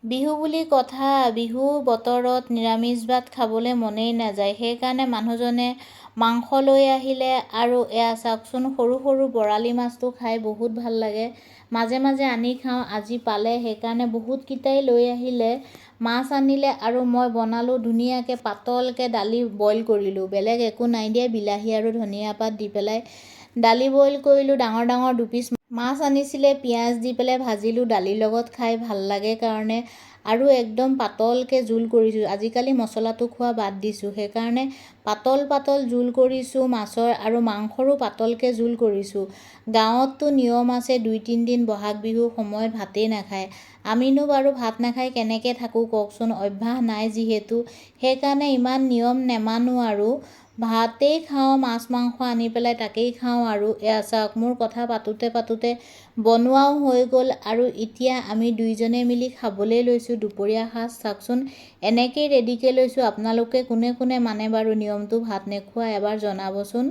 বিহু বুলি কথা, বিহু বতৰত নিৰামিষ ভাত খাবলৈ মনেই নাযায়। সেইকাৰণে মানুহজনে মাংস লৈ আহিলে আৰু এয়া চাওকচোন, সৰু সৰু বৰালি মাছটো খাই বহুত ভাল লাগে। মাজে মাজে আনি খাওঁ, আজি পালে সেইকাৰণে বহুতকেইটাই লৈ আহিলে। মাছ আনিলে আৰু মই বনালোঁ ধুনীয়াকৈ পাতলকৈ দালি বইল কৰিলোঁ। বেলেগ একো নাই দিয়া, বিলাহী আৰু ধনিয়া পাত দি পেলাই দালি বইল কৰিলোঁ। ডাঙৰ ডাঙৰ দুপিচ মাছ আনিছিলে, পিঁয়াজ দি পেলাই ভাজিলোঁ, দালিৰ লগত খাই ভাল লাগে কাৰণে। আৰু একদম পাতলকৈ জোল কৰিছোঁ। আজিকালি মছলাটো খোৱা বাদ দিছোঁ, সেইকাৰণে পাতল পাতল জোল কৰিছোঁ মাছৰ, আৰু মাংসৰো পাতলকৈ জোল কৰিছোঁ। গাঁৱততো নিয়ম আছে ২-৩ দিন বহাগ বিহুৰ সময়ত ভাতেই নাখায়। আমিনো বাৰু ভাত নাখাই কেনেকৈ থাকোঁ কওকচোন, অভ্যাস নাই যিহেতু, সেইকাৰণে ইমান নিয়ম নেমানো আৰু ভাতেই খাওঁ। মাছ মাংস আনি পেলাই তাকেই খাওঁ। আৰু এয়া চাওক, মোৰ কথা পাতোঁতে পাতোঁতে বনোৱাও হৈ গ'ল, আৰু এতিয়া আমি দুইজনে মিলি খাবলৈ লৈছোঁ দুপৰীয়া সাজ। চাওকচোন, এনেকেই ৰেডিকৈ লৈছোঁ। আপোনালোকে কোনে কোনে মানে বাৰু নিয়মটো ভাত নোখোৱা, এবাৰ জনাবচোন।